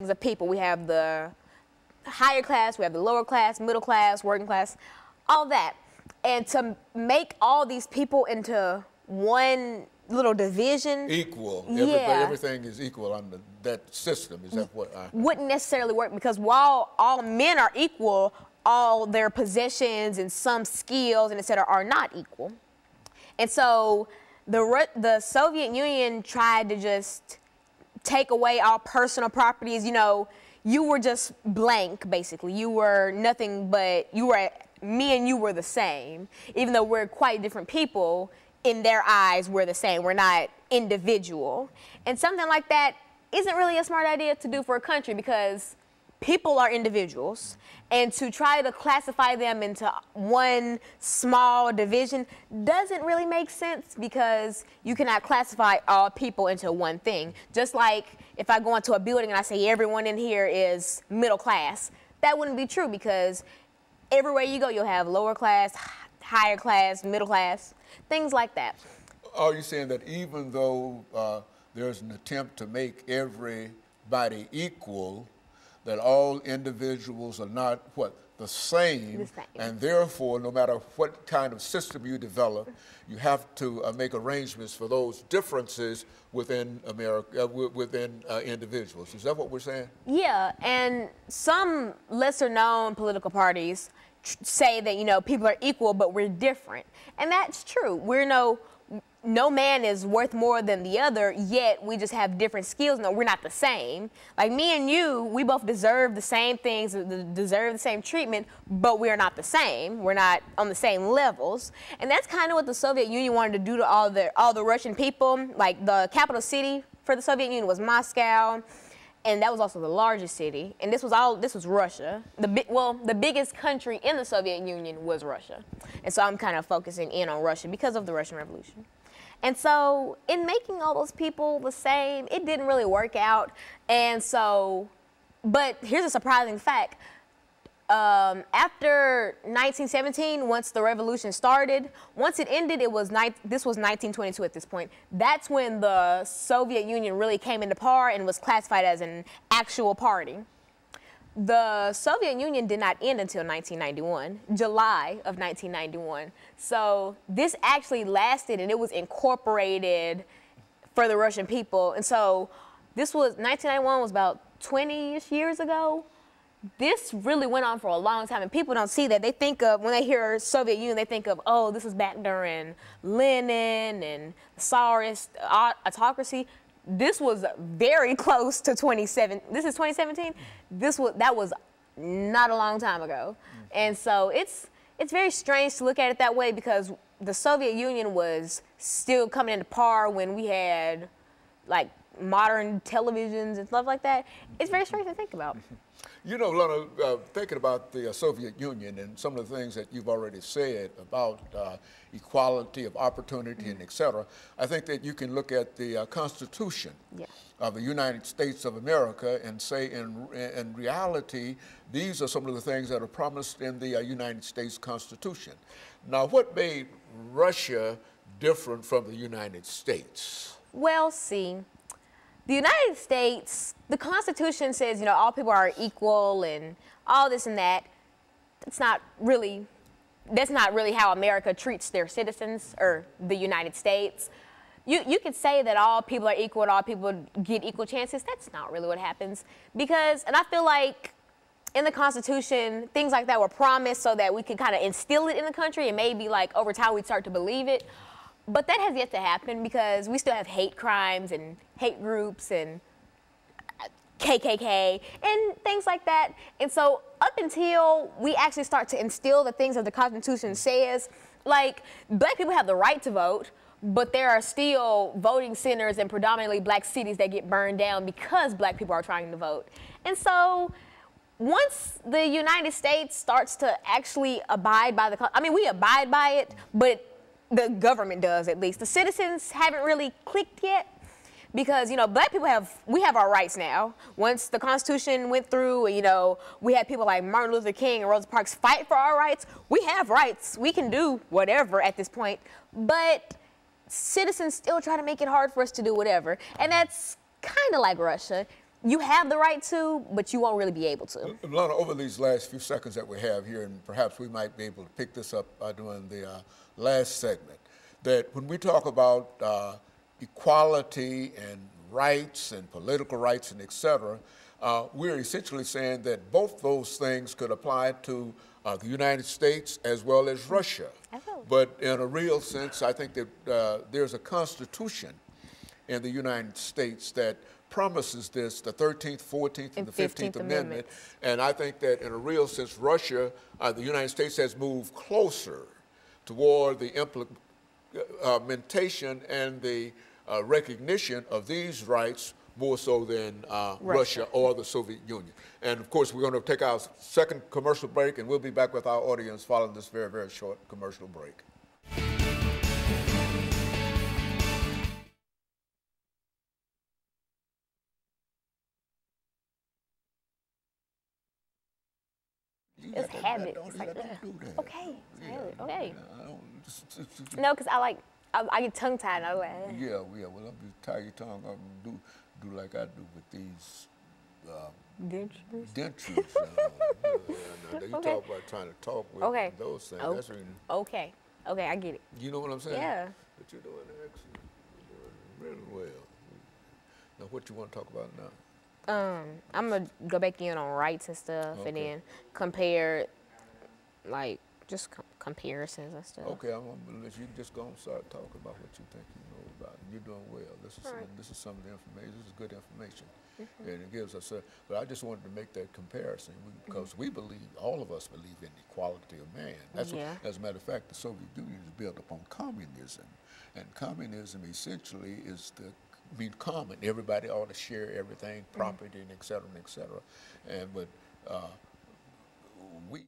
of people. We have the higher class, we have the lower class, middle class, working class, all that. And to make all these people into one little division. Equal. Yeah. Everything is equal under that system. Is that what wouldn't necessarily work, because while all men are equal, all their possessions and some skills and et cetera are not equal. And so the Soviet Union tried to just take away all personal properties. You know, you were just blank, basically. You were nothing but, me and you were the same. Even though we're quite different people, in their eyes, we're the same. We're not individual. And something like that isn't really a smart idea to do for a country, because people are individuals. And to try to classify them into one small division doesn't really make sense, because you cannot classify all people into one thing. Just like if I go into a building and I say everyone in here is middle class, that wouldn't be true, because everywhere you go, you'll have lower class, higher class, middle class, things like that. Are you saying that even though there's an attempt to make everybody equal, that all individuals are not the same, and therefore no matter what kind of system you develop, you have to make arrangements for those differences within America, within individuals? Is that what we're saying? Yeah, and some lesser known political parties say that, you know, people are equal, but we're different. And that's true. No man is worth more than the other, yet we just have different skills. No, we're not the same. Like me and you, we both deserve the same things, deserve the same treatment, but we're not the same. We're not on the same levels. And that's kind of what the Soviet Union wanted to do to all the Russian people. Like the capital city for the Soviet Union was Moscow, and that was also the largest city. And this was Russia. The biggest country in the Soviet Union was Russia. And so I'm kind of focusing in on Russia because of the Russian Revolution. And so in making all those people the same, it didn't really work out. And so, but here's a surprising fact. After 1917, once the revolution started, once it ended, this was 1922 at this point. That's when the Soviet Union really came into power and was classified as an actual party. The Soviet Union did not end until 1991, July of 1991. So this actually lasted, and it was incorporated for the Russian people. And so 1991 was about 20-ish years ago. This really went on for a long time, and people don't see that. They think of, when they hear Soviet Union, they think of, oh, this was back during Lenin and the Tsarist autocracy. This was very close to 2017. This is 2017. That was not a long time ago. And so it's very strange to look at it that way, because the Soviet Union was still coming into power when we had like modern televisions and stuff like that. It's very strange to think about. You know, Lana, thinking about the Soviet Union and some of the things that you've already said about equality of opportunity and et cetera, I think that you can look at the Constitution of the United States of America and say in reality, these are some of the things that are promised in the United States Constitution. Now, what made Russia different from the United States? Well, see, the United States, the Constitution says, you know, all people are equal and all this and that. That's not really how America treats their citizens, or the United States. You could say that all people are equal and all people get equal chances. That's not really what happens, because, and I feel like in the Constitution, things like that were promised so that we could kind of instill it in the country, and maybe like over time we'd start to believe it. But that has yet to happen, because we still have hate crimes and hate groups and KKK and things like that. And so up until we actually start to instill the things that the Constitution says, like black people have the right to vote, but there are still voting centers in predominantly black cities that get burned down because black people are trying to vote. And so once the United States starts to actually abide by we abide by it, but the government does, at least. The citizens haven't really clicked yet, because, you know, black people we have our rights now. Once the Constitution went through, you know, we had people like Martin Luther King and Rosa Parks fight for our rights. We have rights. We can do whatever at this point, but citizens still try to make it hard for us to do whatever. And that's kind of like Russia. you have the right to, but you won't really be able to. Alana, over these last few seconds that we have here, and perhaps we might be able to pick this up during the last segment, that when we talk about equality and rights and political rights and et cetera, we're essentially saying that both those things could apply to the United States as well as Russia. But in a real sense, I think that there's a constitution in the United States that promises this, the 13th, 14th, and the 15th Amendment. And I think that in a real sense, Russia, the United States has moved closer toward the implementation and the recognition of these rights more so than Russia or the Soviet Union. And of course, we're going to take our second commercial break, and we'll be back with our audience following this very, very short commercial break. It's habit. It's like, do that. Okay, it's okay. Yeah, No, because I get tongue tied. And I like, yeah. Well, I'm just tie your tongue up and do like I do with these dentures. dentures. You talk about trying to talk with those things. Oh. That's really, Okay, I get it. you know what I'm saying? Yeah. But you're doing excellent. You're doing really well. Now, what you want to talk about now? I'm gonna go back in on rights and stuff, and then compare, like, just comparisons and stuff. Okay, I'm gonna let you just go and start talking about what you think you know about. And you're doing well. This is some of the information. This is good information, and it gives us. But I just wanted to make that comparison because we believe, all of us believe in equality of man. That's what, as a matter of fact, the Soviet Union is built upon communism, and communism essentially is common. Everybody ought to share everything, property, and et cetera, and et cetera. And but we